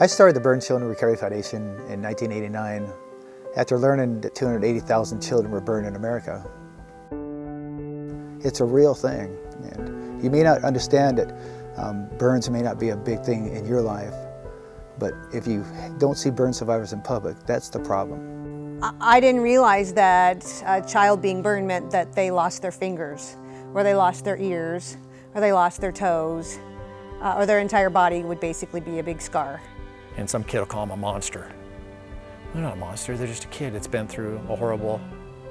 I started the Burn Children Recovery Foundation in 1989 after learning that 280,000 children were burned in America. It's a real thing, and you may not understand it. Burns may not be a big thing in your life, but if you don't see burn survivors in public, that's the problem. I didn't realize that a child being burned meant that they lost their fingers, or they lost their ears, or they lost their toes, or their entire body would basically be a big scar. And some kid will call them a monster. They're not a monster, they're just a kid that's been through a horrible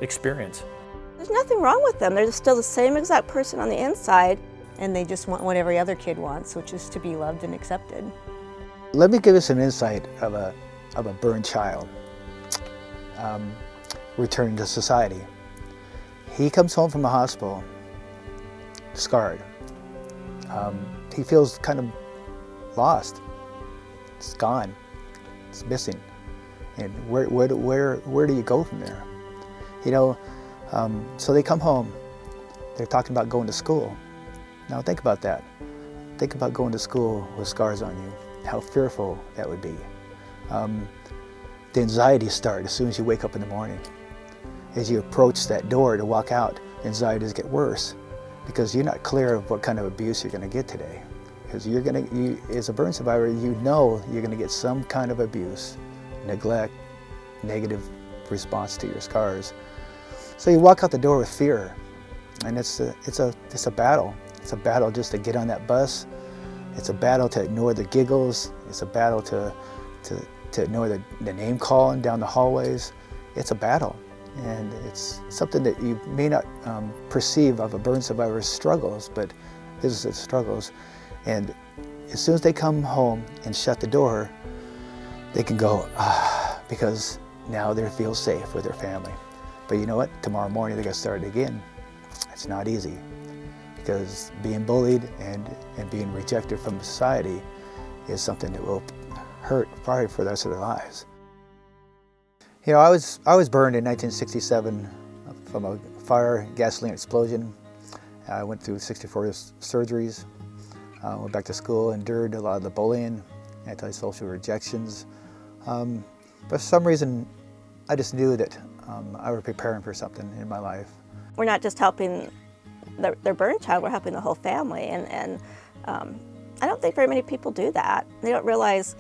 experience. There's nothing wrong with them. They're still the same exact person on the inside. And they just want what every other kid wants, which is to be loved and accepted. Let me give you some insight of a burned child returning to society. He comes home from the hospital scarred. He feels kind of lost. It's gone. It's missing. And where do you go from there? You know, so they come home. They're talking about going to school. Now think about that. Think about going to school with scars on you. How fearful that would be. The anxieties start as soon as you wake up in the morning. As you approach that door to walk out, anxieties get worse because you're not clear of what kind of abuse you're going to get today. Because as a burn survivor, you know you're going to get some kind of abuse, neglect, negative response to your scars. So you walk out the door with fear, and it's a battle. It's a battle just to get on that bus. It's a battle to ignore the giggles. It's a battle to ignore the name calling down the hallways. It's a battle, and it's something that you may not perceive of a burn survivor's struggles, but this is struggles. And as soon as they come home and shut the door, they can go, because now they feel safe with their family. But you know what? Tomorrow morning they got started again. It's not easy, because being bullied and being rejected from society is something that will hurt probably for the rest of their lives. You know, I was burned in 1967 from a fire gasoline explosion. I went through 64 surgeries. Went back to school, endured a lot of the bullying, antisocial rejections. But for some reason, I just knew that I was preparing for something in my life. We're not just helping their burn child, we're helping the whole family. And I don't think very many people do that. They don't realize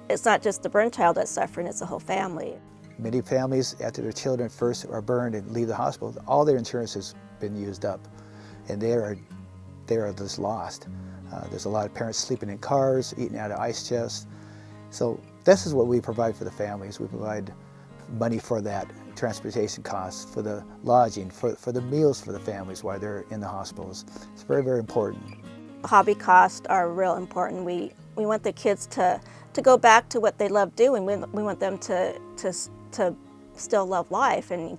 it's not just the burn child that's suffering, it's the whole family. Many families, after their children first are burned and leave the hospital, all their insurance has been used up, and they are just lost. There's a lot of parents sleeping in cars, eating out of ice chests. So this is what we provide for the families. We provide money for that, transportation costs, for the lodging, for the meals for the families while they're in the hospitals. It's very, very important. Hobby costs are real important. We want the kids to go back to what they love doing. We want them to still love life and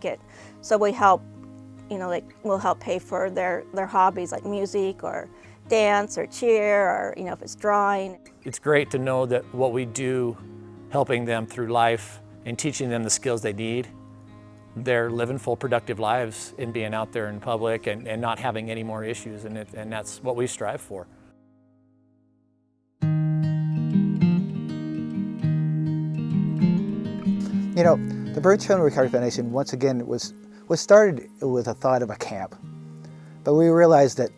so we help, you know, like we'll help pay for their hobbies like music or dance or cheer, or you know, if it's drawing. It's great to know that what we do, helping them through life and teaching them the skills they need, they're living full productive lives in being out there in public and not having any more issues, and that's what we strive for. You know, the Burn Children Recovery Foundation, once again, was started with a thought of a camp. But we realized that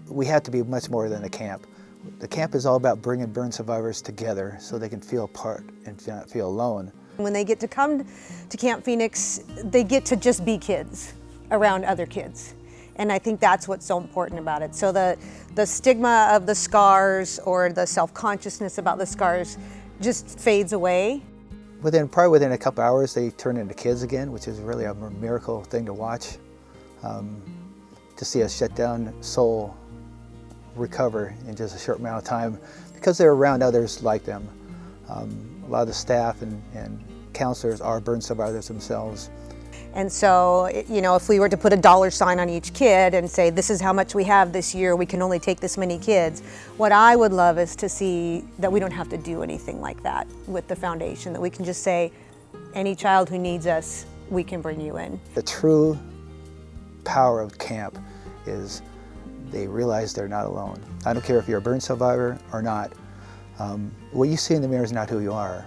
we have to be much more than a camp. The camp is all about bringing burn survivors together so they can feel part and not feel alone. When they get to come to Camp Phoenix, they get to just be kids around other kids. And I think that's what's so important about it. So the stigma of the scars or the self-consciousness about the scars just fades away. Probably within a couple hours, they turn into kids again, which is really a miracle thing to watch. To see a shut down soul recover in just a short amount of time because they're around others like them. A lot of the staff and counselors are burn survivors themselves. And so, you know, if we were to put a dollar sign on each kid and say, this is how much we have this year, we can only take this many kids, what I would love is to see that we don't have to do anything like that with the foundation, that we can just say, any child who needs us, we can bring you in. The true power of camp is they realize they're not alone. I don't care if you're a burn survivor or not. What you see in the mirror is not who you are.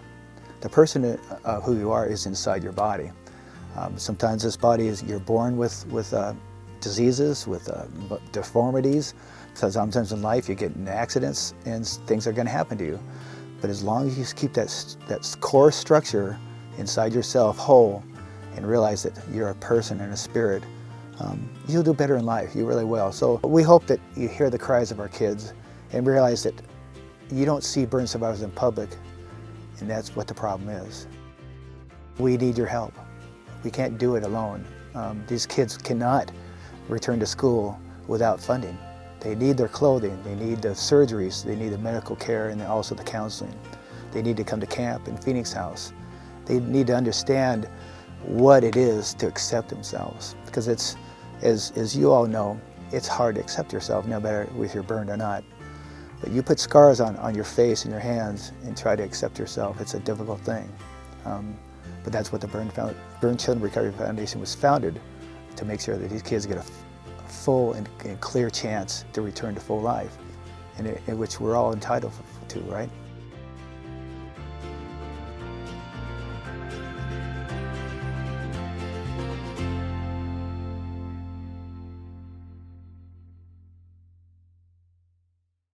The person who you are is inside your body. Sometimes this body is, you're born with diseases, with deformities. So sometimes in life you get in accidents and things are going to happen to you. But as long as you keep that core structure inside yourself whole and realize that you're a person and a spirit, you'll do better in life. You really will. So we hope that you hear the cries of our kids and realize that you don't see burn survivors in public, and that's what the problem is. We need your help. We can't do it alone. These kids cannot return to school without funding. They need their clothing, they need the surgeries, they need the medical care, and also the counseling. They need to come to camp in Phoenix House. They need to understand what it is to accept themselves. Because it's, as you all know, it's hard to accept yourself, no matter if you're burned or not. But you put scars on your face and your hands and try to accept yourself. It's a difficult thing. But that's what the Burn Children Recovery Foundation was founded, to make sure that these kids get a full and clear chance to return to full life, in which we're all entitled to, right?